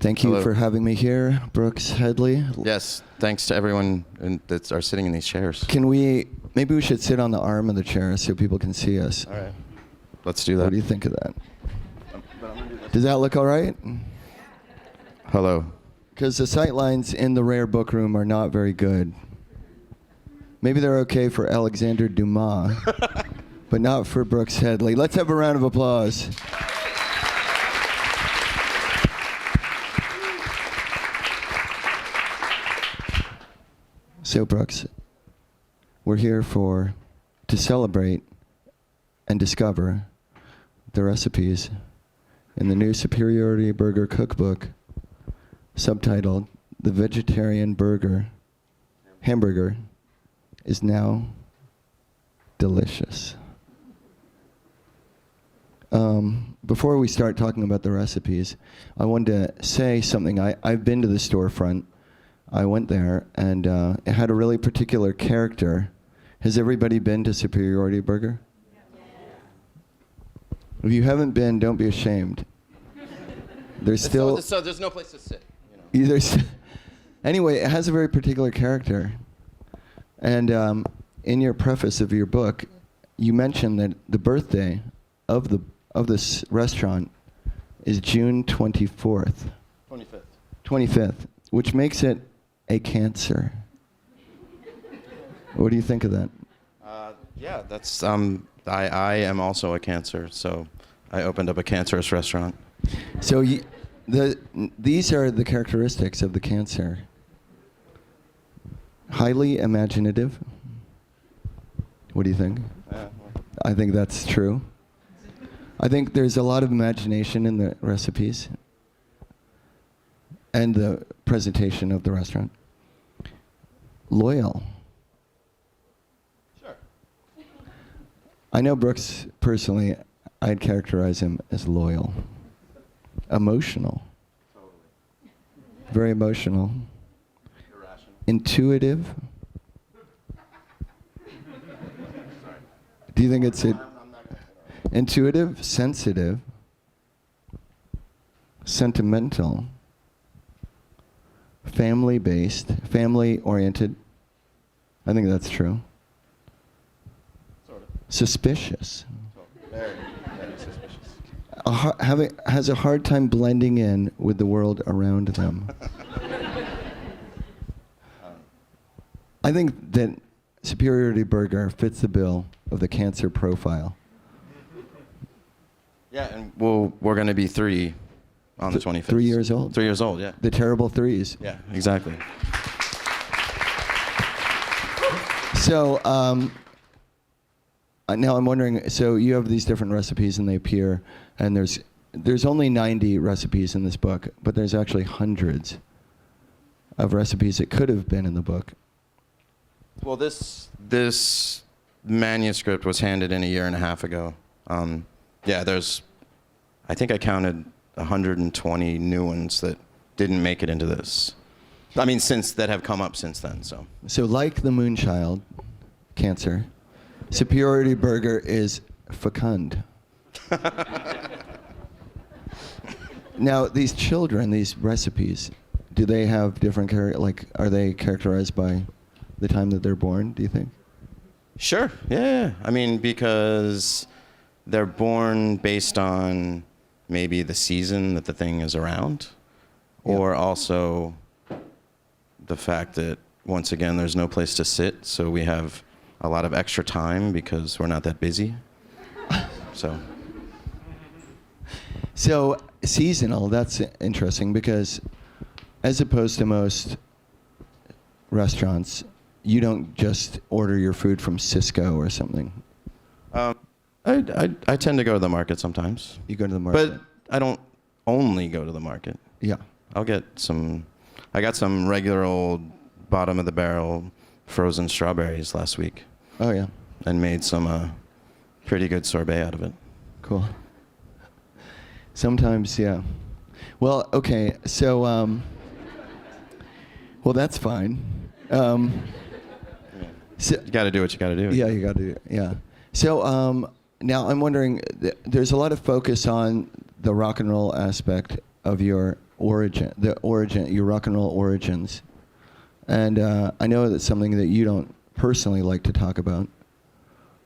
Thank you Hello. for having me here, Brooks, Headley. Yes, thanks to everyone that are sitting in these chairs. Maybe we should sit on the arm of the chair so people can see us. All right. Let's do that. What do you think of that? Does that look all right? Hello. Because the sight lines in the rare book room are not very good. Maybe they're okay for Alexander Dumas, but not for Brooks Headley. Let's have a round of applause. So, Brooks, we're here to celebrate and discover the recipes in the new Superiority Burger Cookbook, subtitled "The Vegetarian Hamburger is Now Delicious." Before we start talking about the recipes, I wanted to say something. I've been to the storefront. I went there, and it had a really particular character. Has everybody been to Superiority Burger? If you haven't been, don't be ashamed. There's still... So there's no place to sit. You know. Anyway, it has a very particular character. And in your preface of your book, you mentioned that the birthday of this restaurant is June 24th. 25th. 25th, which makes it a Cancer. What do you think of that? Yeah, that's I am also a Cancer, so I opened up a cancerous restaurant. So these are the characteristics of the Cancer. Highly imaginative. What do you think? I think that's true. I think there's a lot of imagination in the recipes and the presentation of the restaurant. Loyal. Sure. I know Brooks personally, I'd characterize him as loyal. Emotional. Totally. Very emotional. Irrational. Intuitive. Do you think it's I'm not gonna intuitive, sensitive, sentimental, family-based, family-oriented? I think that's true. Sort of. Suspicious. Very suspicious. Has a hard time blending in with the world around them. I think that Superiority Burger fits the bill of the Cancer profile. Yeah, and we're going to be 3 on the 25th. 3 years old. 3 years old, yeah. The terrible threes. Yeah, exactly. So now I'm wondering, so you have these different recipes and they appear, and there's only 90 recipes in this book, but there's actually hundreds of recipes that could have been in the book. Well, this manuscript was handed in a year and a half ago. Yeah, I think I counted 120 new ones that didn't make it into this. I mean, that have come up since then, so. So like the Moonchild, Cancer, Superiority Burger is fecund. Now, these children, these recipes, do they have different are they characterized by the time that they're born, do you think? Sure, yeah. I mean, because they're born based on maybe the season that the thing is around, or also the fact that, once again, there's no place to sit, so we have a lot of extra time because we're not that busy. So Seasonal, that's interesting, because as opposed to most restaurants, you don't just order your food from Cisco or something. I tend to go to the market sometimes. You go to the market? But I don't only go to the market. Yeah. I got some regular old bottom of the barrel frozen strawberries last week. Oh, yeah. And made some pretty good sorbet out of it. Cool. Sometimes, yeah. Well, okay, so, well, that's fine. So, you got to do what you got to do. Yeah, you got to do. Yeah. So now I'm wondering, there's a lot of focus on the rock and roll aspect of your your rock and roll origins. And I know that's something that you don't personally like to talk about,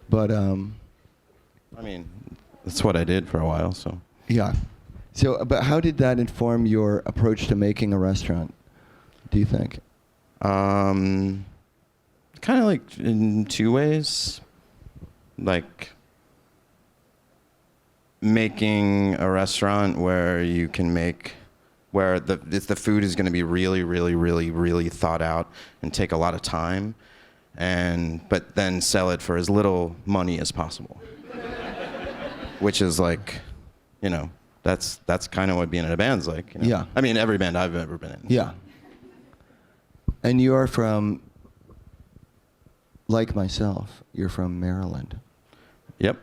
but I mean, that's what I did for a while, so. yeah. So, but how did that inform your approach to making a restaurant, do you think? Kind of like in two ways. Like making a restaurant where you can make, where the food is going to be really, really, really, really thought out and take a lot of time, but then sell it for as little money as possible. Which is like, you know, that's kind of what being in a band's like. You know? Yeah. I mean, every band I've ever been in. Yeah. And you're from, like myself, you're from Maryland. Yep.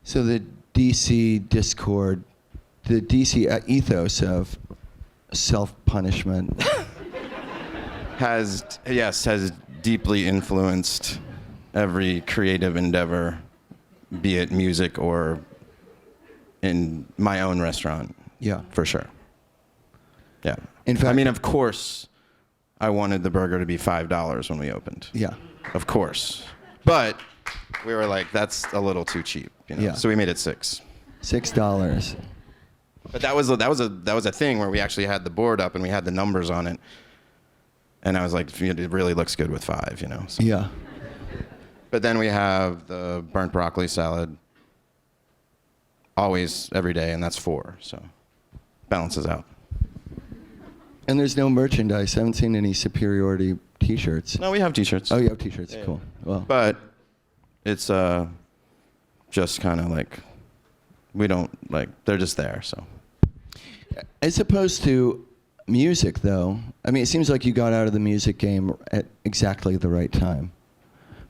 So the DC discord, the DC ethos of self-punishment has deeply influenced every creative endeavor, be it music or in my own restaurant. Yeah. For sure. Yeah. In fact, I mean, of course, I wanted the burger to be $5 when we opened. Yeah. Of course. But we were like, that's a little too cheap, you know? Yeah. So we made it $6. $6. But that was a thing where we actually had the board up and we had the numbers on it. And I was like, it really looks good with $5, you know? So. Yeah. But then we have the burnt broccoli salad always, every day, and that's $4. So balances out. And there's no merchandise. I haven't seen any Superiority T-shirts. No, we have T-shirts. Oh, you have T-shirts. Yeah. Cool. Well, But it's just kind of like, we don't, like, they're just there, so. as opposed to music, though, I mean, it seems like you got out of the music game at exactly the right time,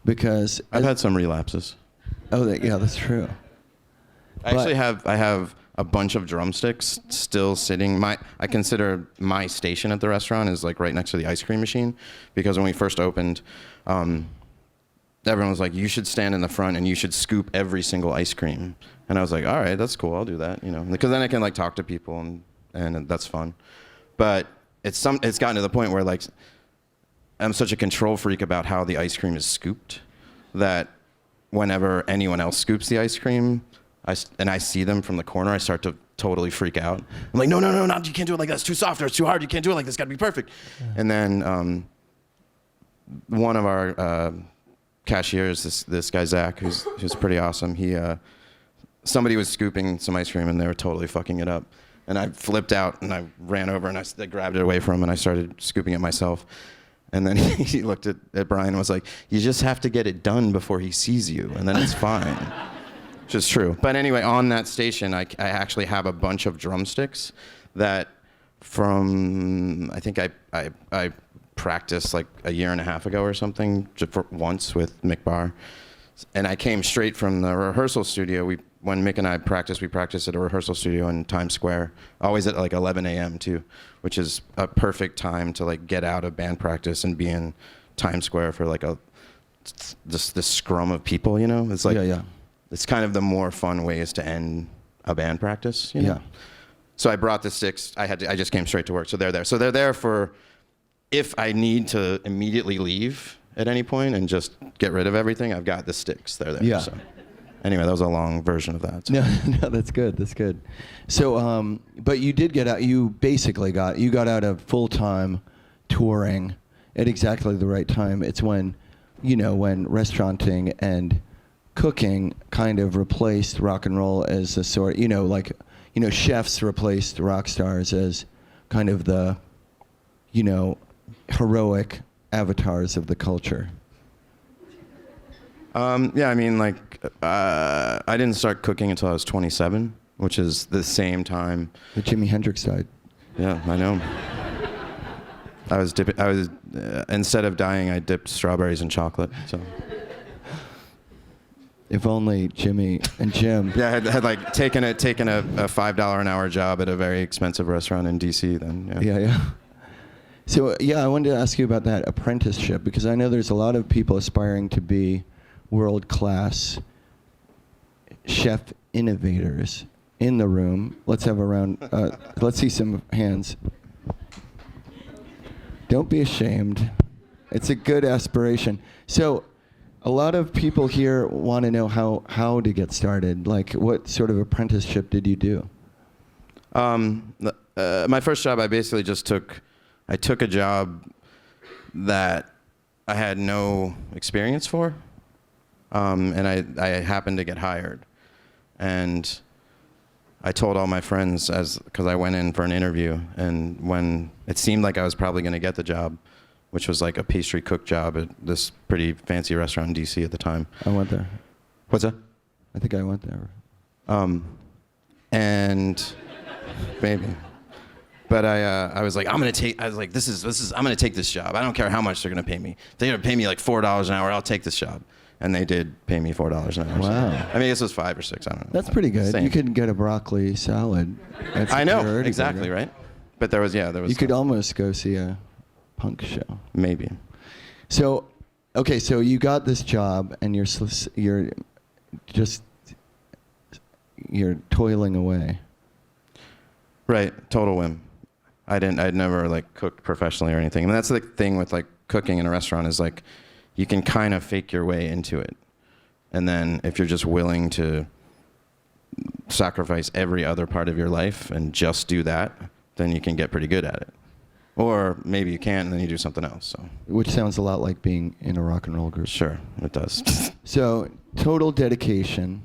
because I've had some relapses. Oh, yeah, that's true. I have a bunch of drumsticks still sitting. I consider my station at the restaurant is like right next to the ice cream machine, because when we first opened, everyone was like, you should stand in the front and you should scoop every single ice cream. And I was like, all right, that's cool, I'll do that, you know, because then I can like talk to people and that's fun. But it's gotten to the point where like I'm such a control freak about how the ice cream is scooped that whenever anyone else scoops the ice cream, and I see them from the corner, I start to totally freak out. I'm like, no, you can't do it like that. It's too soft or it's too hard. You can't do it like this. It's got to be perfect. Yeah. And then one of our cashiers, this guy Zach, who's pretty awesome. Somebody was scooping some ice cream and they were totally fucking it up. And I flipped out and I ran over and I grabbed it away from him and I started scooping it myself. And then he looked at Brian and was like, you just have to get it done before he sees you, and then it's fine. Which is true. But anyway, on that station, I actually have a bunch of drumsticks that I think I practiced like a year and a half ago or something, just once with Mick Barr. And I came straight from the rehearsal studio. When Mick and I practiced, we practiced at a rehearsal studio in Times Square, always at like 11 a.m. too, which is a perfect time to like get out of band practice and be in Times Square for like this scrum of people, you know? It's like, yeah. It's kind of the more fun ways to end a band practice, you know? Yeah. So I brought the sticks. I just came straight to work, so they're there. So they're there for if I need to immediately leave at any point and just get rid of everything, I've got the sticks. They're there. Yeah. So. Anyway, that was a long version of that. So. No, that's good. That's good. So, but you did get out. You basically got out of full-time touring at exactly the right time. It's when restauranting and cooking kind of replaced rock and roll as a sort. Chefs replaced rock stars as kind of the, heroic avatars of the culture. Yeah, I mean, like, I didn't start cooking until I was 27, which is the same time that Jimi Hendrix died. Yeah, I know. Instead of dying, I dipped strawberries in chocolate. So. If only Jimmy and Jim. Yeah, I had like taken a $5 an hour job at a very expensive restaurant in DC. Then. Yeah. So I wanted to ask you about that apprenticeship, because I know there's a lot of people aspiring to be world-class chef innovators in the room. Let's have a round. Let's see some hands. Don't be ashamed. It's a good aspiration. So a lot of people here want to know how to get started. Like, what sort of apprenticeship did you do? My first job, I basically just took a job that I had no experience for, and I happened to get hired. And I told all my friends because I went in for an interview, and when it seemed like I was probably going to get the job, which was like a pastry cook job at this pretty fancy restaurant in DC at the time. I went there. What's that? I think I went there. And maybe. But I was like, I'm gonna take this job. I don't care how much they're gonna pay me. If they're gonna pay me like $4 an hour, I'll take this job. And they did pay me $4 an hour. Wow. So, I mean, this was 5 or 6. I don't know. That's pretty good. Same. You could get a broccoli salad. I know, exactly, right? But there was. You could almost go see a punk show. Maybe. So, okay, so you got this job, and you're toiling away. Right, total whim. I'd never like cooked professionally or anything. And that's the thing with like cooking in a restaurant is like you can kind of fake your way into it. And then if you're just willing to sacrifice every other part of your life and just do that, then you can get pretty good at it. Or maybe you can't and then you do something else. So. Which sounds a lot like being in a rock and roll group. Sure, it does. So, total dedication.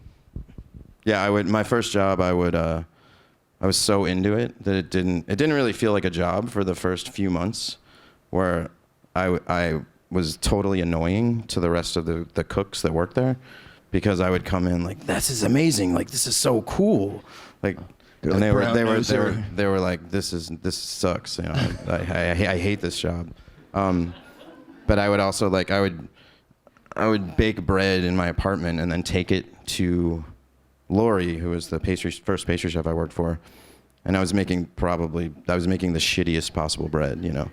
Yeah, my first job, I was so into it that it didn't really feel like a job for the first few months, where I was totally annoying to the rest of the cooks that worked there, because I would come in like, this is amazing, like this is so cool, like, and they were like, this sucks, you know, I hate this job, but I would also like I would bake bread in my apartment and then take it to Lori, who was the first pastry chef I worked for, and I was making the shittiest possible bread, you know.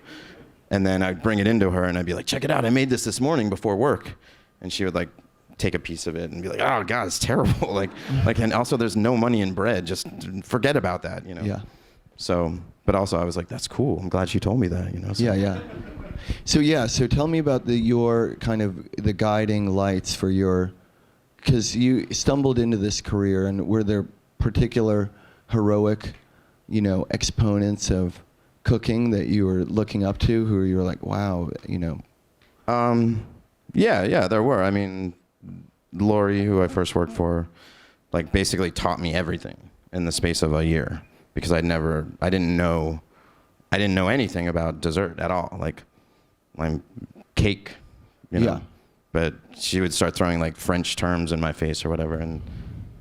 And then I'd bring it into her and I'd be like, check it out, I made this morning before work. And she would like take a piece of it and be like, oh God, it's terrible. like, and also there's no money in bread, just forget about that, you know. Yeah. So, but also I was like, that's cool, I'm glad she told me that, you know. So. Yeah. So tell me about your kind of the guiding lights for your, because you stumbled into this career, and were there particular heroic, you know, exponents of cooking that you were looking up to, who you were like, wow, you know? Yeah, there were. I mean, Lori, who I first worked for, like basically taught me everything in the space of a year, because I didn't know anything about dessert at all. Like, I'm cake, you know. Yeah. But she would start throwing like French terms in my face or whatever, and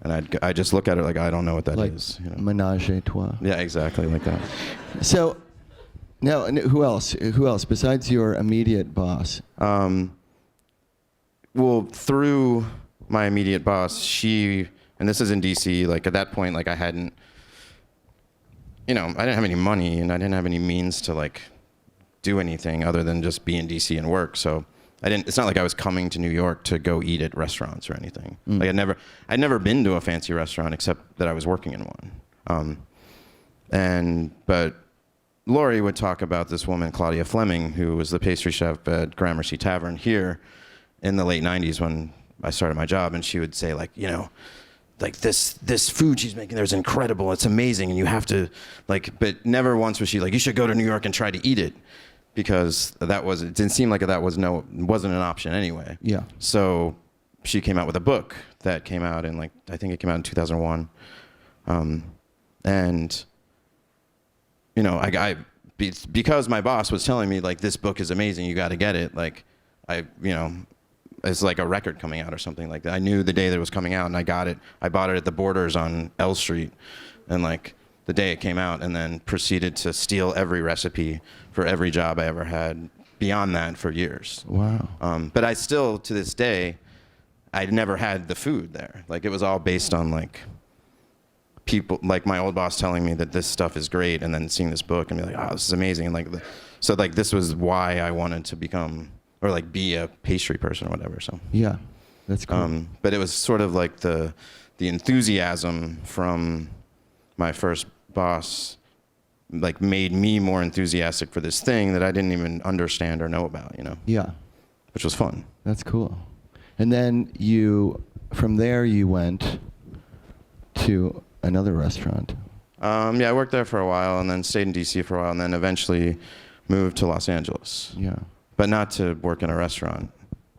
I'd just look at her like, I don't know what that is. You know? Ménage à trois. Yeah, exactly like that. So, now who else besides your immediate boss? Well, through my immediate boss, and this is in DC. Like at that point, like I didn't have any money, and I didn't have any means to like do anything other than just be in DC and work. So. It's not like I was coming to New York to go eat at restaurants or anything. Like I'd never been to a fancy restaurant except that I was working in one. But Lori would talk about this woman, Claudia Fleming, who was the pastry chef at Gramercy Tavern here in the late 90s when I started my job. And she would say like, you know, like this food she's making there is incredible. It's amazing. And you have to like, but never once was she like, you should go to New York and try to eat it. Because it didn't seem like that wasn't an option anyway. Yeah. So she came out with a book that came out in I think it came out in 2001. And, you know, because my boss was telling me like, this book is amazing, you got to get it. Like, it's like a record coming out or something like that. I knew the day that it was coming out and I got it. I bought it at the Borders on L Street. And like, the day it came out, and then proceeded to steal every recipe for every job I ever had beyond that for years. Wow. But I still, to this day, I'd never had the food there. Like, it was all based on like people, like my old boss telling me that this stuff is great, and then seeing this book and be like, oh, this is amazing. And like, so like this was why I wanted to become, or like be a pastry person or whatever. So. Yeah, that's cool. But it was sort of like the enthusiasm from my first boss like made me more enthusiastic for this thing that I didn't even understand or know about, Yeah. which was fun. That's cool. And then from there you went to another restaurant. Yeah, I worked there for a while and then stayed in DC for a while and then eventually moved to Los Angeles. Yeah. But not to work in a restaurant,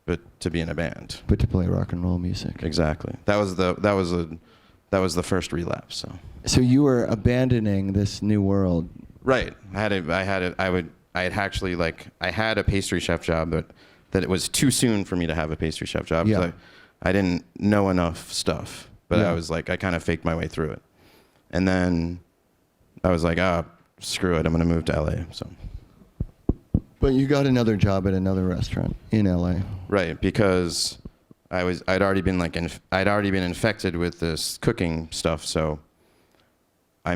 but to be in a band. But to play rock and roll music. Exactly. That was the first relapse. So you were abandoning this new world. Right. I had a pastry chef job, but that it was too soon for me to have a pastry chef job. Yeah. I didn't know enough stuff, but Yeah. I kind of faked my way through it. And then I was like, screw it. I'm going to move to LA. So. But you got another job at another restaurant in LA. Right. Because I'd already been infected with this cooking stuff. So I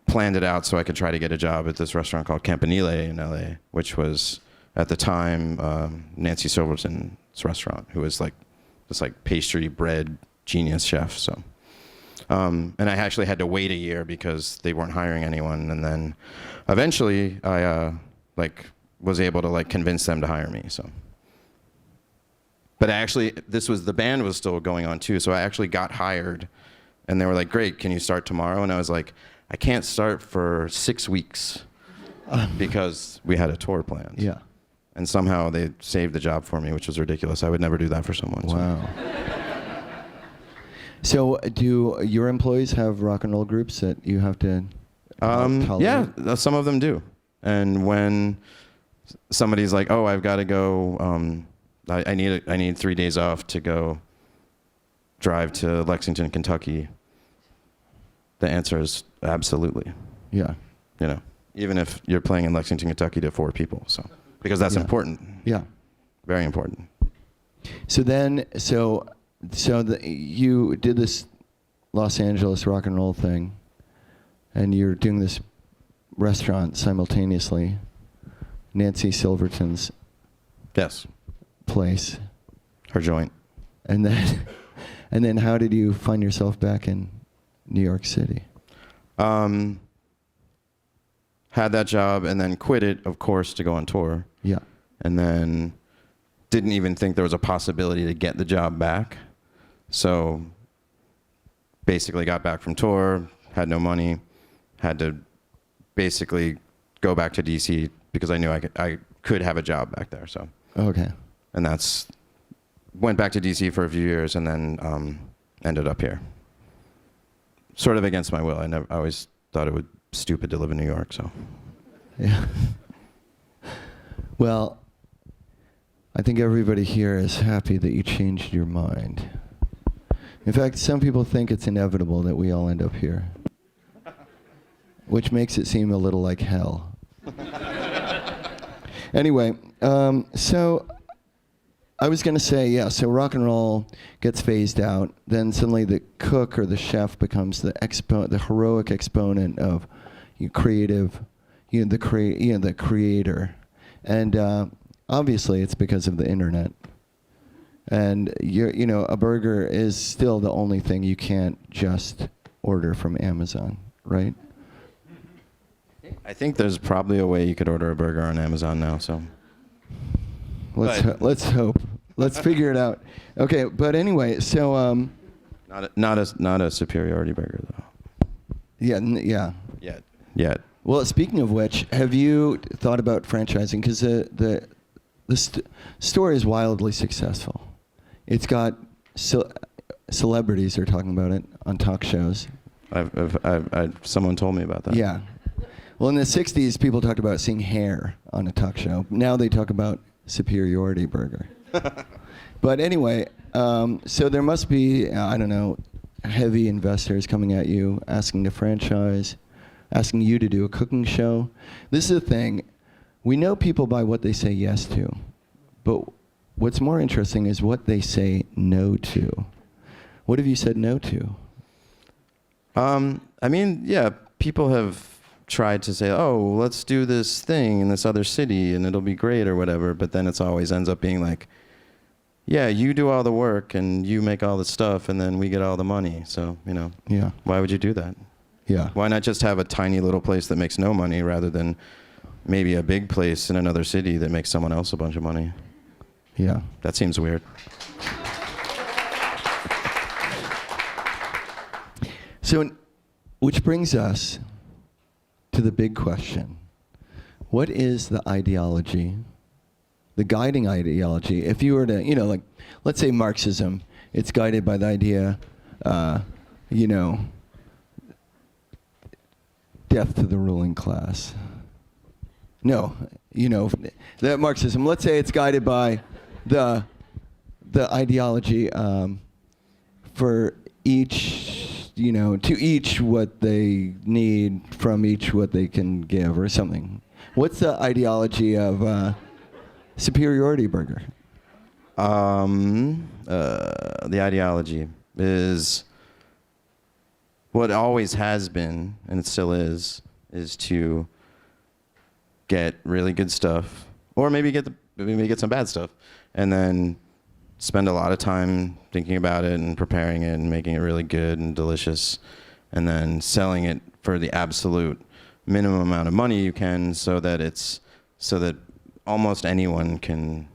planned it out so I could try to get a job at this restaurant called Campanile in LA, which was at the time Nancy Silverton's restaurant, who was like this pastry bread genius chef. So, and I actually had to wait a year because they weren't hiring anyone. And then eventually I was able to convince them to hire me. So, but the band was still going on too. So I actually got hired. And they were like, great, can you start tomorrow? And I was like, I can't start for 6 weeks because we had a tour planned. Yeah. And somehow they saved the job for me, which was ridiculous. I would never do that for someone. Wow. So do your employees have rock and roll groups that you have to tolerate? Yeah, some of them do. And when somebody's like, oh, I've got to go, I need 3 days off to go drive to Lexington, Kentucky, the answer is absolutely. Yeah. Even if you're playing in Lexington, Kentucky to 4 people, so because that's important. Yeah. Very important. So then, you did this Los Angeles rock and roll thing, and you're doing this restaurant simultaneously, Nancy Silverton's place. Her joint. And then how did you find yourself back in New York City? Had that job and then quit it, of course, to go on tour. Yeah. And then didn't even think there was a possibility to get the job back. So basically got back from tour, had no money, had to basically go back to DC because I knew I could have a job back there. So. Okay. And went back to DC for a few years and then ended up here. Sort of against my will. I always thought it would be stupid to live in New York, so. Yeah. Well, I think everybody here is happy that you changed your mind. In fact, some people think it's inevitable that we all end up here, which makes it seem a little like hell. Anyway, so I was going to say, so rock and roll gets phased out. Then suddenly the cook or the chef becomes the heroic exponent of creative, the creator. And obviously it's because of the internet. And a burger is still the only thing you can't just order from Amazon, right? I think there's probably a way you could order a burger on Amazon now, so. Let's hope. Let's figure it out. Okay, but anyway, so not a Superiority Burger though. Yeah. Yet. Well, speaking of which, have you thought about franchising? Because the store is wildly successful. It's got celebrities are talking about it on talk shows. Someone told me about that. Yeah. Well, in the 60s, people talked about seeing hair on a talk show. Now they talk about Superiority Burger. But anyway, so there must be, I don't know, heavy investors coming at you, asking to franchise, asking you to do a cooking show. This is the thing. We know people by what they say yes to. But what's more interesting is what they say no to. What have you said no to? I mean, yeah, people have tried to say, oh, let's do this thing in this other city and it'll be great or whatever, but then it's always ends up being like, yeah, you do all the work and you make all the stuff and then we get all the money. So, Yeah. Why would you do that? Yeah. Why not just have a tiny little place that makes no money rather than maybe a big place in another city that makes someone else a bunch of money? Yeah. That seems weird. So, which brings us to the big question. What is the ideology, the guiding ideology? If you were to, like, let's say Marxism, it's guided by the idea, death to the ruling class. No, that Marxism, let's say it's guided by the ideology for each, to each what they need, from each what they can give, or something. What's the ideology of Superiority Burger? The ideology is what always has been, and it still is to get really good stuff, or maybe get some bad stuff, and then spend a lot of time thinking about it and preparing it and making it really good and delicious, and then selling it for the absolute minimum amount of money you can, so that almost anyone can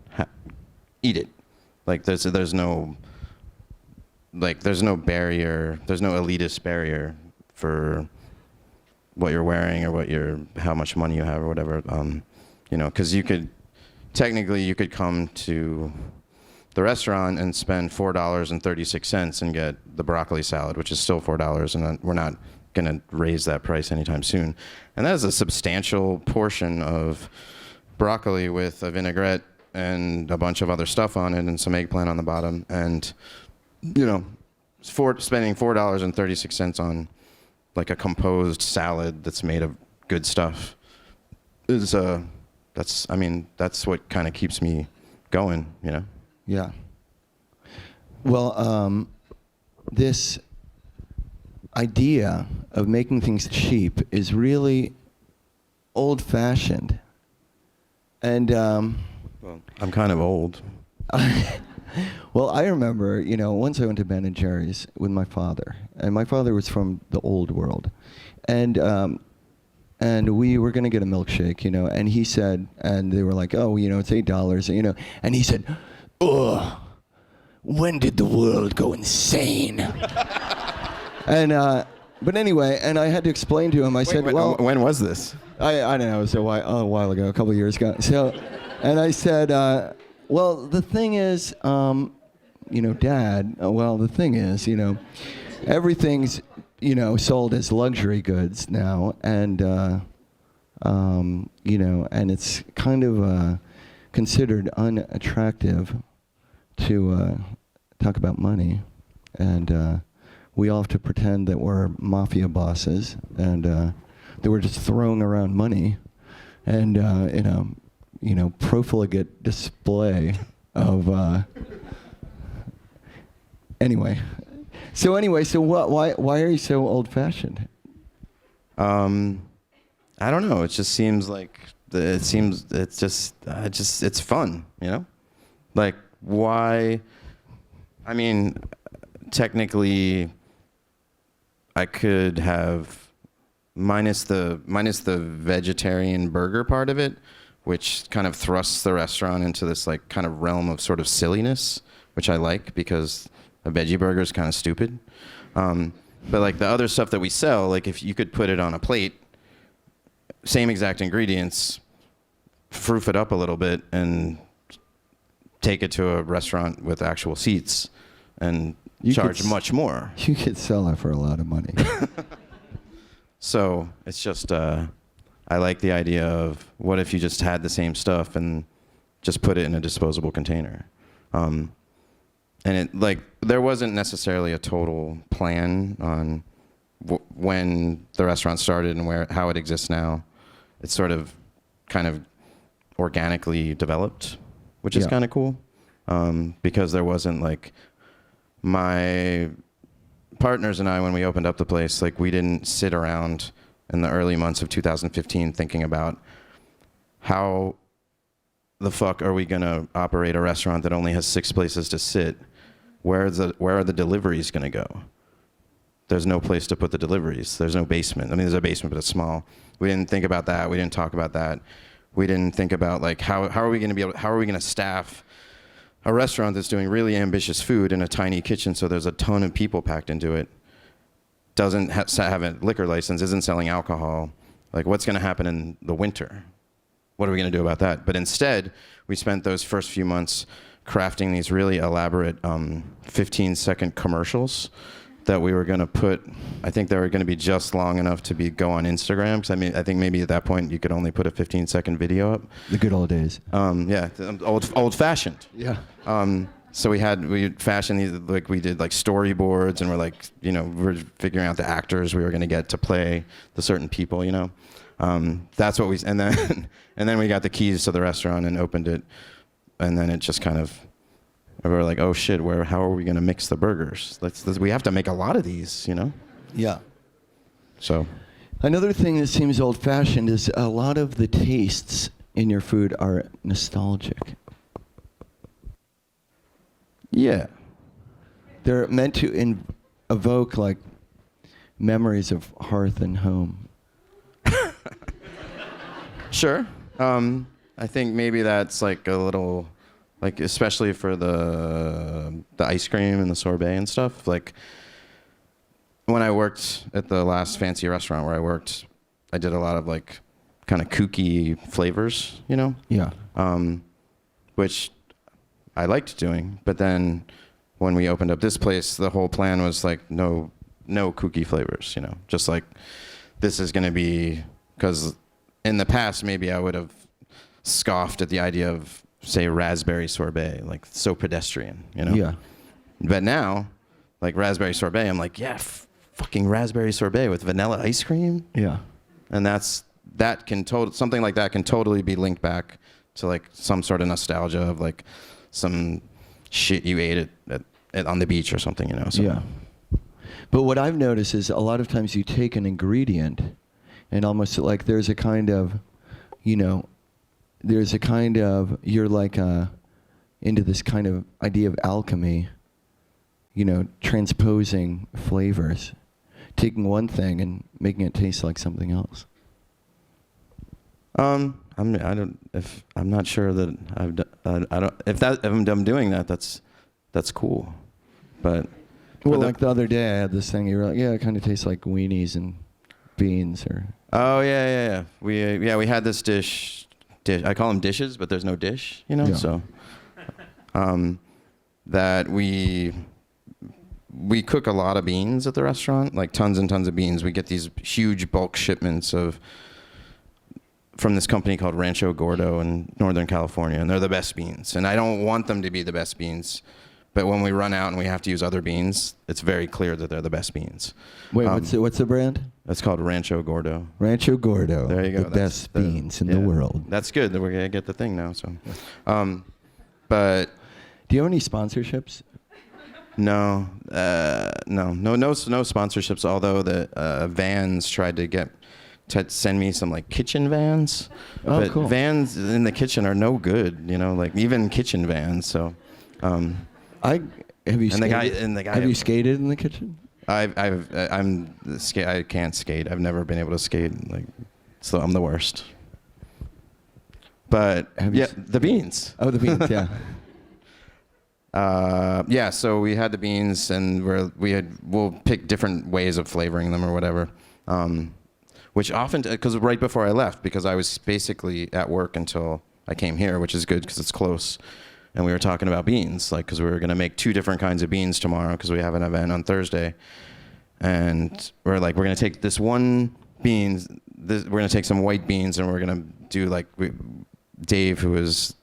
eat it. Like there's no barrier, there's no elitist barrier for what you're wearing or how much money you have or whatever. Because you could come to the restaurant and spend $4.36 and get the broccoli salad, which is still $4, and we're not going to raise that price anytime soon. And that is a substantial portion of broccoli with a vinaigrette and a bunch of other stuff on it and some eggplant on the bottom. And, spending $4.36 on like a composed salad that's made of good stuff is, that's what kind of keeps me going, Yeah. Well, this idea of making things cheap is really old-fashioned. And well, I'm kind of old. well, I remember, once I went to Ben & Jerry's with my father, and my father was from the old world, and we were going to get a milkshake, and he said, and they were like, oh, it's $8, and he said, ugh, when did the world go insane? And but anyway, and I had to explain to him. I said, well, when was this? I don't know. It was a while ago, a couple of years ago. So, and I said, well, the thing is, Dad. Well, the thing is, everything's, sold as luxury goods now, and and it's kind of considered unattractive to talk about money, and we all have to pretend that we're mafia bosses, and that we're just throwing around money, and profligate display of. Anyway, so what? Why are you so old-fashioned? I don't know. It just seems like it's fun, Like why? I mean, technically, I could have minus the vegetarian burger part of it, which kind of thrusts the restaurant into this like kind of realm of sort of silliness, which I like because a veggie burger is kind of stupid. But like the other stuff that we sell, like if you could put it on a plate, same exact ingredients, froof it up a little bit and take it to a restaurant with actual seats and charge much more. You could sell that for a lot of money. So it's just, I like the idea of what if you just had the same stuff and just put it in a disposable container. And it like there wasn't necessarily a total plan on when the restaurant started and how it exists now. It's sort of kind of organically developed, which is kind of cool, because there wasn't like my partners and I, when we opened up the place, like we didn't sit around in the early months of 2015 thinking about how the fuck are we gonna operate a restaurant that only has 6 places to sit? Where are the deliveries gonna go? there's no place to put the deliveries. There's no basement. I mean, there's a basement, but it's small. We didn't think about that. We didn't talk about that. We didn't think about like how are we going to staff a restaurant that's doing really ambitious food in a tiny kitchen, so there's a ton of people packed into it, doesn't have a liquor license, isn't selling alcohol. Like, what's going to happen in the winter? What are we going to do about that? But instead, we spent those first few months crafting these really elaborate 15-second commercials that we were going to put. I think they were going to be just long enough to go on Instagram. Because I think maybe at that point you could only put a 15-second video up. The good old days. Yeah, old-fashioned. Yeah. So we fashioned these, like we did like storyboards, and we're figuring out the actors we were going to get to play the certain people. That's what and then we got the keys to the restaurant and opened it, and then it just kind of. We were like, oh shit, how are we going to mix the burgers? We have to make a lot of these, Yeah. So. Another thing that seems old-fashioned is a lot of the tastes in your food are nostalgic. Yeah. They're meant to evoke like memories of hearth and home. Sure. I think maybe that's like a little. Like, especially for the ice cream and the sorbet and stuff. Like, when I worked at the last fancy restaurant where I worked, I did a lot of, like, kind of kooky flavors, Yeah. Which I liked doing. But then when we opened up this place, the whole plan was, like, no kooky flavors, Just, like, this is going to be... Because in the past, maybe I would have scoffed at the idea of... say raspberry sorbet, like so pedestrian, Yeah. But now, like raspberry sorbet, I'm like, yeah, fucking raspberry sorbet with vanilla ice cream. Yeah. And something like that can totally be linked back to like some sort of nostalgia of like some shit you ate on the beach or something, So. Yeah. But what I've noticed is a lot of times you take an ingredient and almost like there's a kind of, you're like into this kind of idea of alchemy, transposing flavors, taking one thing and making it taste like something else. I'm not sure that if I'm doing that, that's cool, but. Well, like the other day I had this thing, you were like, yeah, it kind of tastes like weenies and beans or. Oh yeah. We had this dish. I call them dishes, but there's no dish, Yeah. So that we cook a lot of beans at the restaurant, like tons and tons of beans. We get these huge bulk shipments from this company called Rancho Gordo in Northern California, and they're the best beans. And I don't want them to be the best beans, but when we run out and we have to use other beans, it's very clear that they're the best beans. Wait, what's the brand? It's called Rancho Gordo. Rancho Gordo. There you go. The best beans in the world. That's good that we're gonna get the thing now. So, but do you have any sponsorships? No sponsorships. Although the vans tried to send me some like kitchen vans, but cool. Vans in the kitchen are no good. Like even kitchen vans. So, Have you skated? Have you skated in the kitchen? I can't skate. I've never been able to skate. So I'm the worst. But the beans. Oh, the beans. Yeah. So we had the beans, and we'll pick different ways of flavoring them or whatever. Which often, because right before I left, because I was basically at work until I came here, which is good because it's close. And we were talking about beans, because we were going to make 2 different kinds of beans tomorrow because we have an event on Thursday. And we're going to take this one beans, we're going to take some white beans, and we're going to do Dave, who was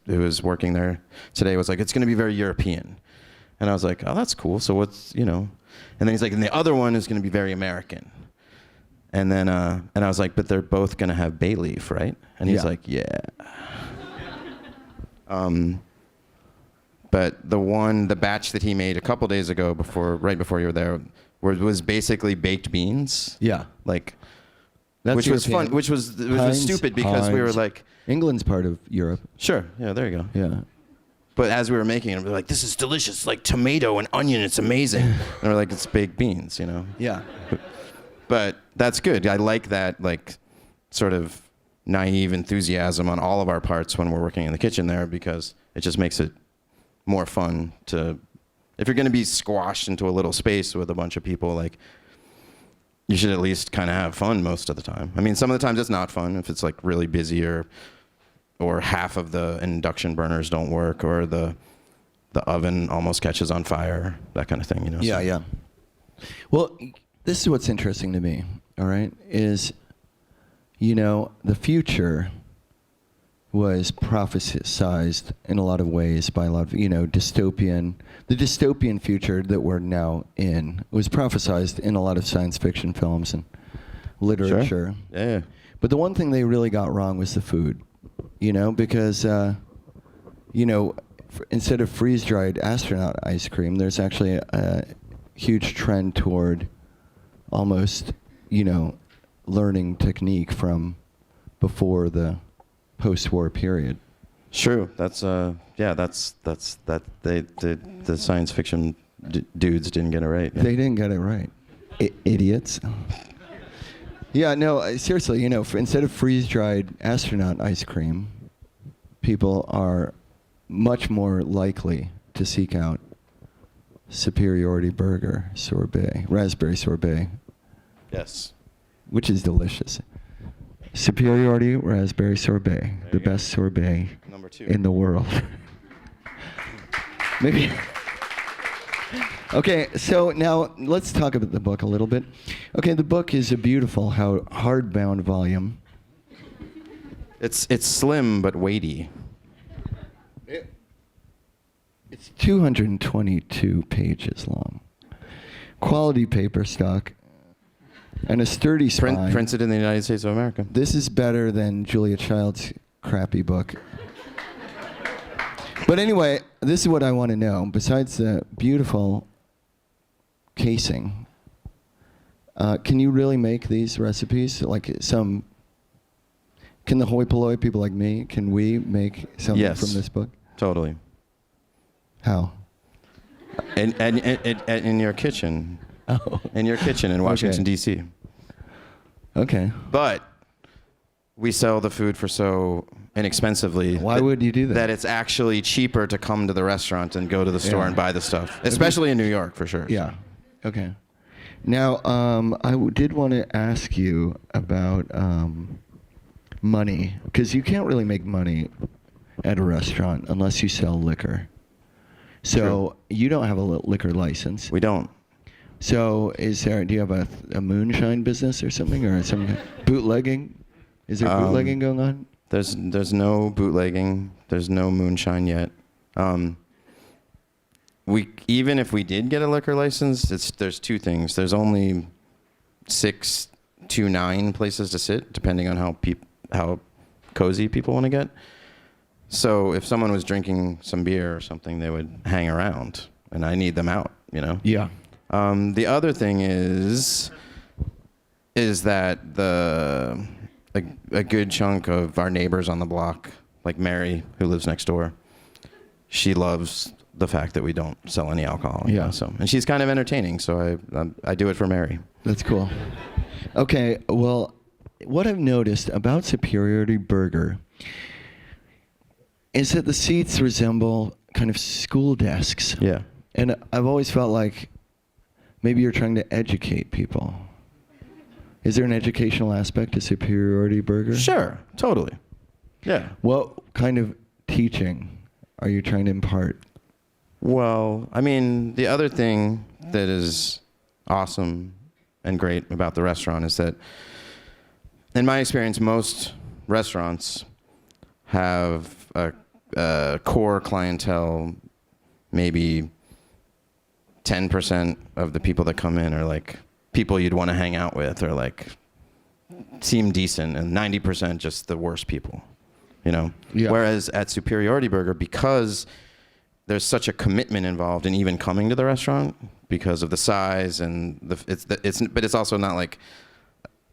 working there today, was like, it's going to be very European. And I was like, oh, that's cool. So what's, And then he's like, and the other one is going to be very American. And then, and I was like, but they're both going to have bay leaf, right? And he's like, yeah. But the batch that he made a couple days ago, right before you were there, was basically baked beans. Yeah. Which was fun. Which was stupid because we were like, England's part of Europe. Sure. Yeah. There you go. Yeah. But as we were making it, we were like, this is delicious, like tomato and onion, it's amazing. And we're like, it's baked beans, you know? Yeah. But that's good. I like that, like, sort of naive enthusiasm on all of our parts when we're working in the kitchen there, because it just makes it more fun to, if you're going to be squashed into a little space with a bunch of people, like, you should at least kind of have fun most of the time. I mean, some of the times it's not fun if it's like really busy or half of the induction burners don't work, or the oven almost catches on fire, that kind of thing, you know? Yeah, yeah. Well, this is what's interesting to me, all right, is, you know, the future was prophesized in a lot of ways by a lot of, you know, the dystopian future that we're now in was prophesized in a lot of science fiction films and literature. Sure. Yeah. But the one thing they really got wrong was the food. You know, because, you know, instead of freeze-dried astronaut ice cream, there's actually a huge trend toward almost, you know, learning technique from before the post-war period. True. That's the science fiction dudes didn't get it right. Yeah. They didn't get it right. Idiots. Yeah, no, seriously, you know, instead of freeze-dried astronaut ice cream, people are much more likely to seek out Superiority Burger sorbet, raspberry sorbet. Yes. Which is delicious. Superiority raspberry sorbet, the best sorbet Number 2 in the world. Maybe. Okay, so now let's talk about the book a little bit. Okay, the book is a beautiful, hardbound volume. It's slim but weighty. It's 222 pages long. Quality paper stock and a sturdy spine. Printed in the United States of America. This is better than Julia Child's crappy book. But anyway, this is what I want to know. Besides the beautiful casing, can you really make these recipes? Like can the hoi polloi people like me, can we make something from this book? Totally. How? In your kitchen. Oh. In your kitchen in Washington, Okay. D.C. Okay. But we sell the food for so inexpensively. Why would you do that? That it's actually cheaper to come to the restaurant and go to the store and buy the stuff. Especially in New York, for sure. Yeah. Okay. Now, did want to ask you about money, because you can't really make money at a restaurant unless you sell liquor. So you don't have a liquor license. We don't. So do you have a moonshine business or something, or some bootlegging? Is there bootlegging going on? There's no bootlegging. There's no moonshine yet. Even if we did get a liquor license, there's two things. There's only 6 to 9 places to sit, depending on how cozy people want to get. So if someone was drinking some beer or something, they would hang around, and I need them out, you know? Yeah. The other thing is that a good chunk of our neighbors on the block, like Mary, who lives next door, she loves the fact that we don't sell any alcohol. Yeah. You know, so, and she's kind of entertaining, so I do it for Mary. That's cool. Okay, well, what I've noticed about Superiority Burger is that the seats resemble kind of school desks. Yeah. And I've always felt like maybe you're trying to educate people. Is there an educational aspect to Superiority Burger? Sure, totally. Yeah. What kind of teaching are you trying to impart? Well, I mean, the other thing that is awesome and great about the restaurant is that, in my experience, most restaurants have a core clientele. Maybe 10% of the people that come in are like people you'd want to hang out with, or like seem decent, and 90% just the worst people, you know? Yeah. Whereas at Superiority Burger, because there's such a commitment involved in even coming to the restaurant because of the size and but it's also not like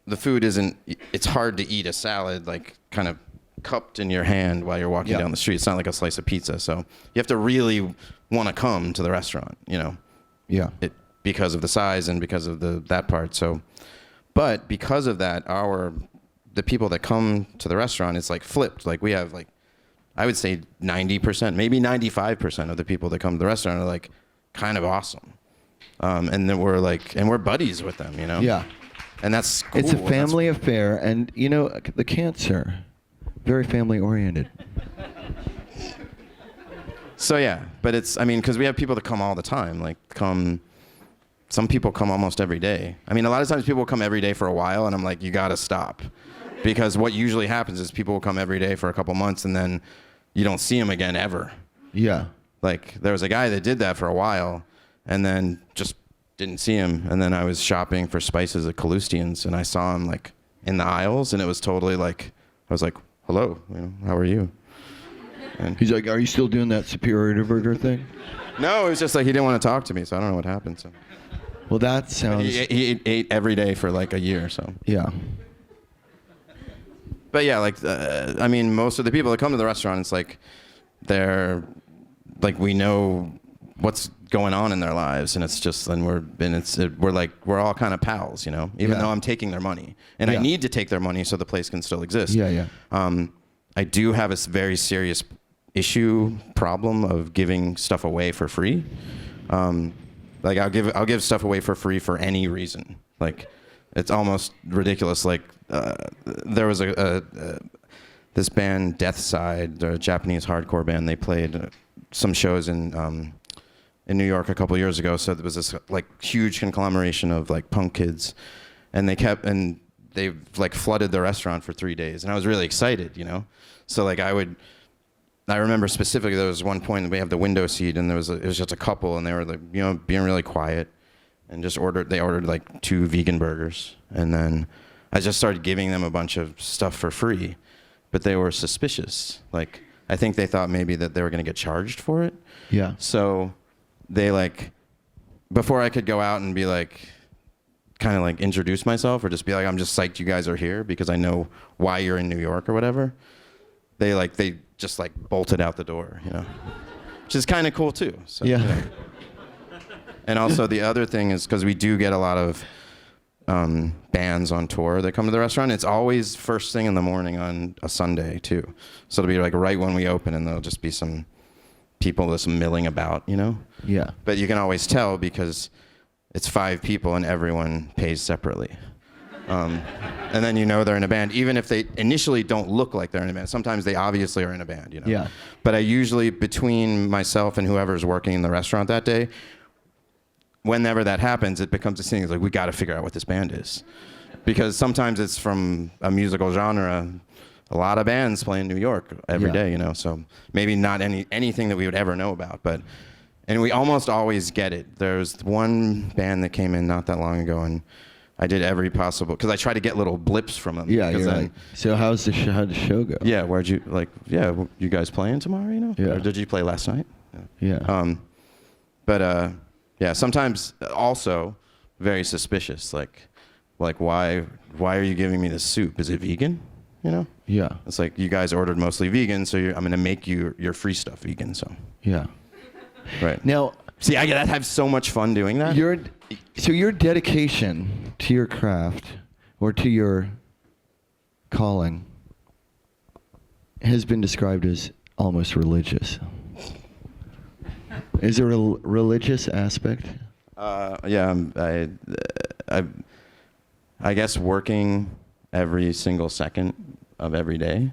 the food isn't, it's hard to eat a salad like kind of cupped in your hand while you're walking down the street. It's not like a slice of pizza. So you have to really want to come to the restaurant, you know? Yeah. Because of the size and because of that part. So, but because of that, the people that come to the restaurant, it's like flipped. Like we have like, I would say 90%, maybe 95% of the people that come to the restaurant are like kind of awesome. And then we're buddies with them, you know? Yeah. And that's cool. It's a family affair, and you know, the Cancer, very family oriented. So yeah, but because we have people that come all the time, some people come almost every day. I mean, a lot of times people come every day for a while, and I'm like, you gotta stop. Because what usually happens is people will come every day for a couple months, and then you don't see them again ever. Yeah. Like, there was a guy that did that for a while, and then just didn't see him. And then I was shopping for spices at Kalustyan's, and I saw him, like, in the aisles, and it was totally like, I was like, hello, you know, how are you? And he's like, are you still doing that Superiority Burger thing? No, it was just like he didn't want to talk to me, so I don't know what happened. So. Well, that sounds... He ate every day for, like, a year, so. Yeah. But yeah, like, most of the people that come to the restaurant, it's like, we know what's going on in their lives, and it's just, and we're all kind of pals, you know, even though I'm taking their money, and I need to take their money so the place can still exist. Yeah. I do have a very serious problem of giving stuff away for free. Like I'll give stuff away for free for any reason. Like, it's almost ridiculous. Like, there was this band, Deathside, they're a Japanese hardcore band. They played some shows in New York a couple years ago. So there was this like huge conglomeration of like punk kids, and they like flooded the restaurant for 3 days, and I was really excited, you know. So like I remember specifically there was one point that we have the window seat, and it was just a couple, and they were like, you know, being really quiet, and they ordered like 2 vegan burgers, and then I just started giving them a bunch of stuff for free, but they were suspicious. Like, I think they thought maybe that they were going to get charged for it. Yeah. So they like, before I could go out and be like, kind of like introduce myself or just be like, I'm just psyched you guys are here because I know why you're in New York or whatever. They just like bolted out the door, you know, which is kind of cool too. So, yeah. You know. And also the other thing is, because we do get a lot of bands on tour that come to the restaurant, it's always first thing in the morning on a Sunday too. So it'll be like right when we open, and there'll just be some people just milling about, you know? Yeah. But you can always tell because it's 5 people and everyone pays separately. And then you know they're in a band, even if they initially don't look like they're in a band. Sometimes they obviously are in a band, you know? Yeah. But I usually, between myself and whoever's working in the restaurant that day, whenever that happens, it becomes a thing. It's like, we got to figure out what this band is. Because sometimes it's from a musical genre. A lot of bands play in New York every day, you know? So maybe not anything that we would ever know about, and we almost always get it. There's one band that came in not that long ago, and I did every possible, because I try to get little blips from them. Yeah, you're like, so how'd the show go? Yeah, you guys playing tomorrow, you know? Yeah. Or did you play last night? Yeah. Yeah, sometimes also very suspicious, like why are you giving me this soup? Is it vegan? You know? Yeah. It's like, you guys ordered mostly vegan, so I'm going to make your free stuff vegan, so. Yeah. Right. Now, see, I have so much fun doing that. Your dedication to your craft or to your calling has been described as almost religious. Is there a religious aspect? Yeah, I guess working every single second of every day,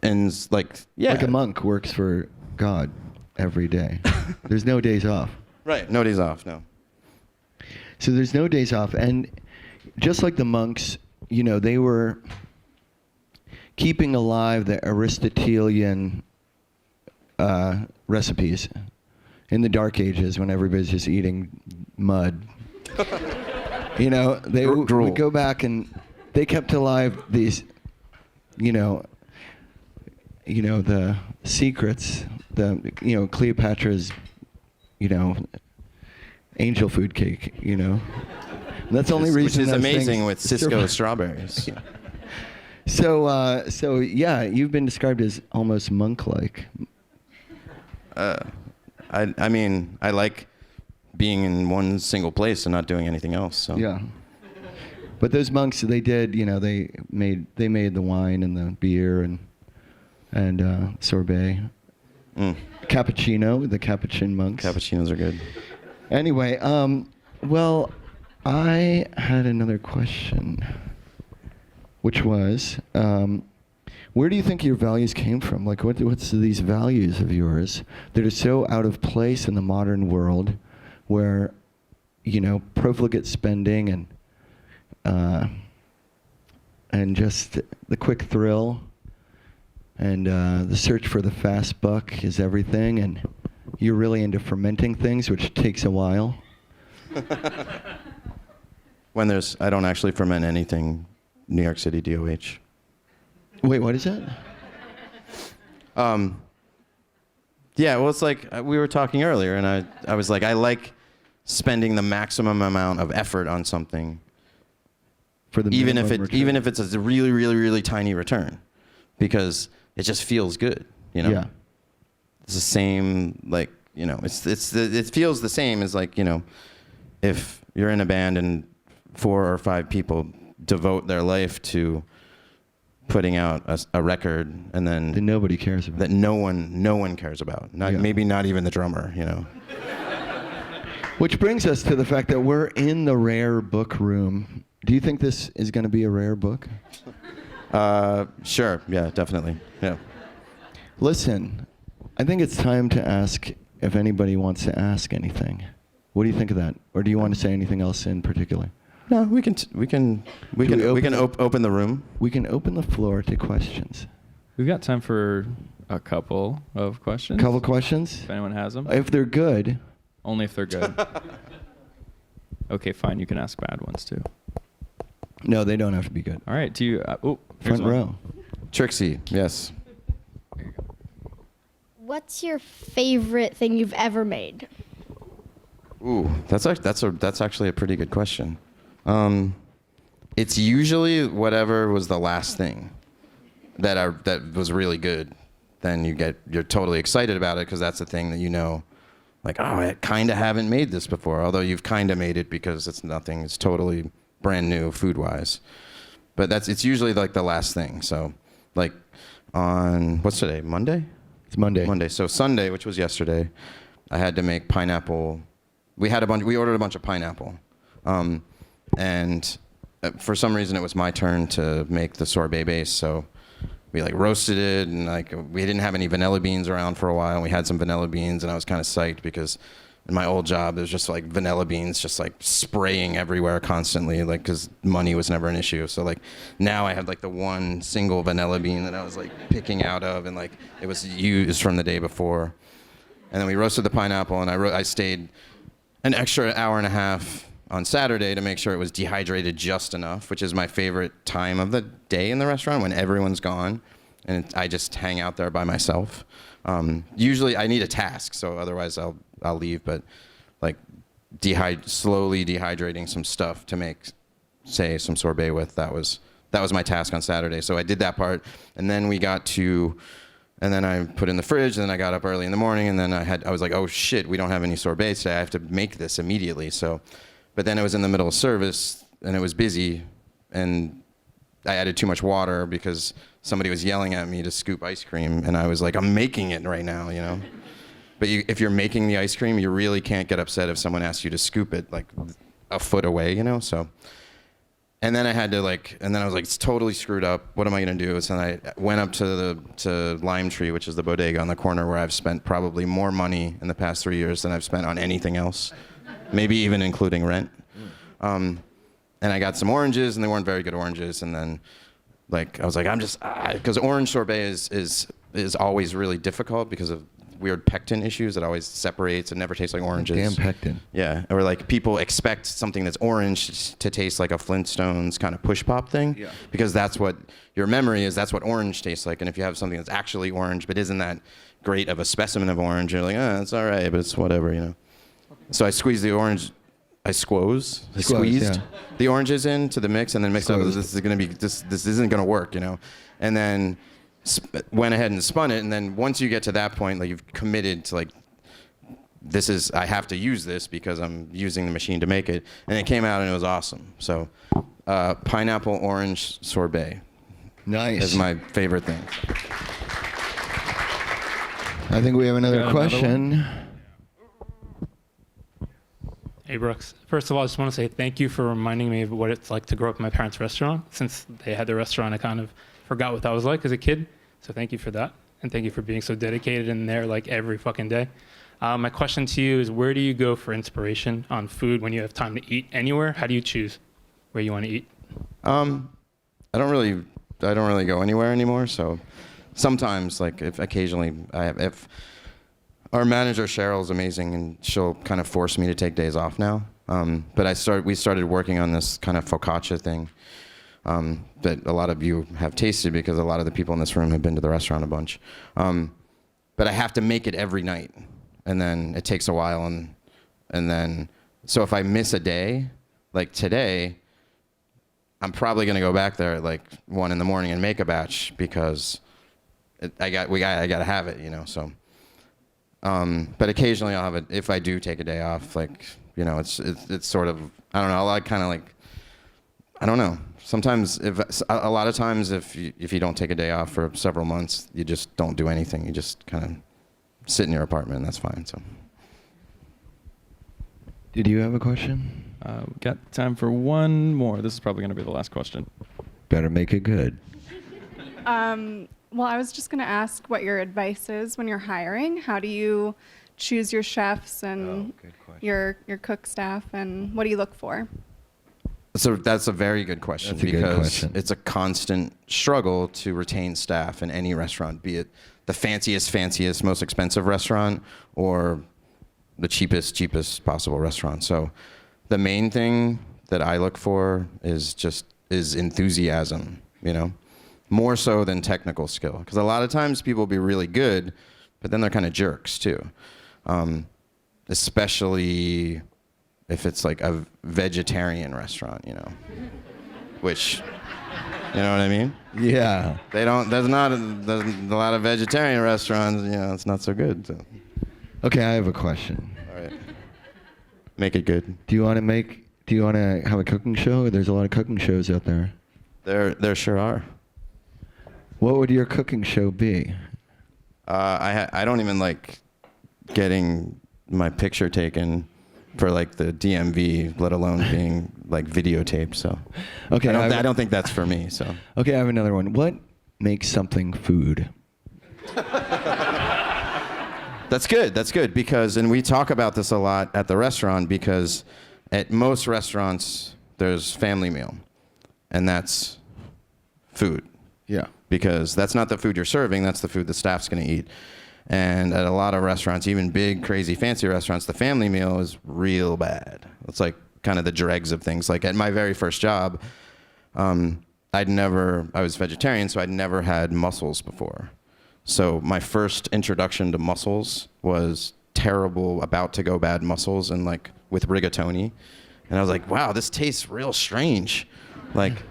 and like a monk works for God every day. There's no days off. Right, no days off, no. So there's no days off, and just like the monks, you know, they were keeping alive the Aristotelian recipes in the Dark Ages when everybody's just eating mud. You know, they would go back and they kept alive these, you know, the secrets, Cleopatra's, angel food cake, And that's the only reason. Which is amazing with Cisco strawberries. So yeah, you've been described as almost monk-like. I mean, I like being in one single place and not doing anything else. So Yeah. But those monks, they did, they made the wine and the beer and sorbet, cappuccino, the Capuchin monks. Cappuccinos are good. Anyway, well, I had another question, which was, where do you think your values came from? Like, what's these values of yours that are so out of place in the modern world, where, profligate spending and just the quick thrill and the search for the fast buck is everything, and you're really into fermenting things, which takes a while. I don't actually ferment anything, New York City DOH. Wait, what is that? Yeah, well, it's like we were talking earlier, and I was like, I like spending the maximum amount of effort on something, For the even minimum return. if it's a really, really, really tiny return, because it just feels good, Yeah. It's the same, like, it feels the same as, like, if you're in a band and 4 or 5 people devote their life to putting out a record, and then That nobody cares about. that no one cares about. Maybe not even the drummer, Which brings us to the fact that we're in the rare book room. Do you think this is going to be a rare book? Sure, yeah, definitely, yeah. Listen, I think it's time to ask if anybody wants to ask anything. What do you think of that? Or do you want to say anything else in particular? No, we can open the room. We can open the floor to questions. We've got time for a couple of questions. Couple questions? If anyone has them. If they're good. Only if they're good. Okay, fine. You can ask bad ones too. No, they don't have to be good. All right. Do you? Here's Front one. row. Trixie, yes. There you go. What's your favorite thing you've ever made? Ooh, that's actually a pretty good question. It's usually whatever was the last thing that was really good. Then you're totally excited about it because that's the thing that like, oh, I kind of haven't made this before. Although you've kind of made it because it's totally brand new food-wise. But it's usually like the last thing. So, like on what's today? Monday? It's Monday. Monday. So Sunday, which was yesterday, I had to make pineapple. We ordered a bunch of pineapple, and for some reason it was my turn to make the sorbet base. So we roasted it, and we didn't have any vanilla beans around for a while. And we had some vanilla beans, and I was kind of psyched because in my old job there's just vanilla beans just spraying everywhere constantly, because money was never an issue. So now I had the one single vanilla bean that I was picking out of, and it was used from the day before. And then we roasted the pineapple, and I stayed an extra hour and a half on Saturday to make sure it was dehydrated just enough, which is my favorite time of the day in the restaurant, when everyone's gone and I just hang out there by myself. Usually I need a task, so otherwise I'll leave, but slowly dehydrating some stuff to make, say, some sorbet with, that was my task on Saturday. So I did that part, and then and then I put in the fridge, and then I got up early in the morning, and then I was like, oh shit, we don't have any sorbet today. I have to make this immediately. But then it was in the middle of service, and it was busy, and I added too much water because somebody was yelling at me to scoop ice cream, and I was like, I'm making it right now, But if you're making the ice cream, you really can't get upset if someone asks you to scoop it a foot away, So. And then I had to and then I was it's totally screwed up. What am I gonna do? So then I went up to Lime Tree, which is the bodega on the corner, where I've spent probably more money in the past 3 years than I've spent on anything else, maybe even including rent. And I got some oranges, and they weren't very good oranges. And then, I was because orange sorbet is always really difficult because of weird pectin issues. It always separates and never tastes like oranges. Damn pectin. Yeah, or people expect something that's orange to taste like a Flintstones kind of push pop thing, because that's what your memory is. That's what orange tastes like. And if you have something that's actually orange but isn't that great of a specimen of orange, you're like, oh, it's all right, but it's whatever, So I squeezed the orange squeezed yeah. the oranges into the mix and then mixed up. Squeezed. This isn't gonna work, and then went ahead and spun it. And then once you get to that point, like you've committed to like, I have to use this because I'm using the machine to make it, and it came out and it was awesome. So pineapple orange sorbet Nice. is my favorite thing. I think we have another Got another question. Hey Brooks, first of all, I just want to say thank you for reminding me of what it's like to grow up in my parents' restaurant. Since they had the restaurant, I kind of forgot what that was like as a kid. So thank you for that. And thank you for being so dedicated in there like every fucking day. My question to you is, where do you go for inspiration on food when you have time to eat anywhere? How do you choose where you want to eat? I don't really go anywhere anymore. So sometimes, like if our manager Cheryl's amazing, and she'll kind of force me to take days off now. But we started working on this kind of focaccia thing that a lot of you have tasted because a lot of the people in this room have been to the restaurant a bunch. But I have to make it every night, and then it takes a while, and then so if I miss a day, like today, I'm probably gonna go back there at like 1 a.m. and make a batch because I gotta have it, So, but occasionally I'll have it if I do take a day off. Like, it's sort of, I don't know. I kind of like, I don't know. Sometimes a lot of times if you don't take a day off for several months, you just don't do anything. You just kind of sit in your apartment, and that's fine. So. Did you have a question? We got time for one more. This is probably going to be the last question. Better make it good. Well, I was just going to ask what your advice is when you're hiring. How do you choose your chefs and your cook staff, and what do you look for? So that's a very good question That's a good because question. it's a constant struggle to retain staff in any restaurant, be it the fanciest, most expensive restaurant or the cheapest possible restaurant. So the main thing that I look for is enthusiasm, more so than technical skill. Because a lot of times people will be really good, but then they're kind of jerks too. Especially if it's like a vegetarian restaurant, which, you know what I mean? Yeah. There's a lot of vegetarian restaurants, it's not so good. So. Okay, I have a question. All right. Make it good. Do you want to have a cooking show? There's a lot of cooking shows out there. There sure are. What would your cooking show be? I don't even like getting my picture taken for like the DMV, let alone being like videotaped. So, Okay, I don't think that's for me. So, Okay, I have another one. What makes something food? That's good because, and we talk about this a lot at the restaurant because at most restaurants there's family meal, and that's food. Yeah. Because that's not the food you're serving, that's the food the staff's going to eat. And at a lot of restaurants, even big, crazy, fancy restaurants, the family meal is real bad. It's like kind of the dregs of things. Like at my very first job, I was vegetarian, so I'd never had mussels before. So my first introduction to mussels was terrible, about to go bad mussels, and like with rigatoni. And I was like, wow, this tastes real strange. Like,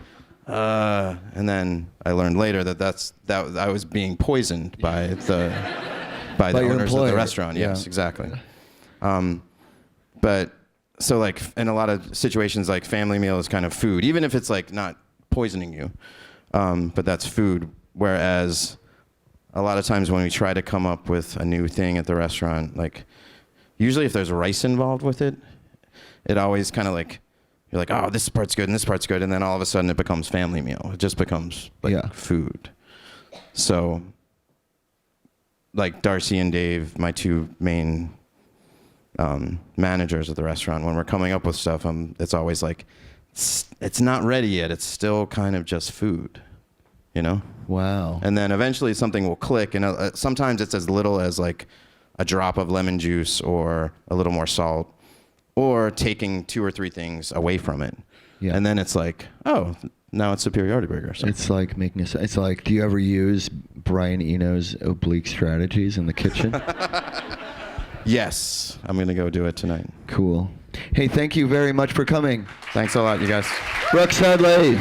and then I learned later that I was being poisoned by the your owners of the employer. restaurant. Yeah. Yes, exactly. But so like in a lot of situations, like family meal is kind of food, even if it's like not poisoning you, but that's food. Whereas a lot of times when we try to come up with a new thing at the restaurant, like usually if there's rice involved with it, it always kind of like, you're like, oh, this part's good and this part's good. And then all of a sudden it becomes family meal. It just becomes like food. So like Darcy and Dave, my two main managers at the restaurant, when we're coming up with stuff, it's always like, it's not ready yet. It's still kind of just food, Wow. And then eventually something will click. And sometimes it's as little as like a drop of lemon juice or a little more salt, or taking 2 or 3 things away from it. Yeah. And then it's like, oh, now it's Superiority Burger. So. It's like it's like, do you ever use Brian Eno's oblique strategies in the kitchen? Yes. I'm going to go do it tonight. Cool. Hey, thank you very much for coming. Thanks a lot, you guys. Brooks Headley.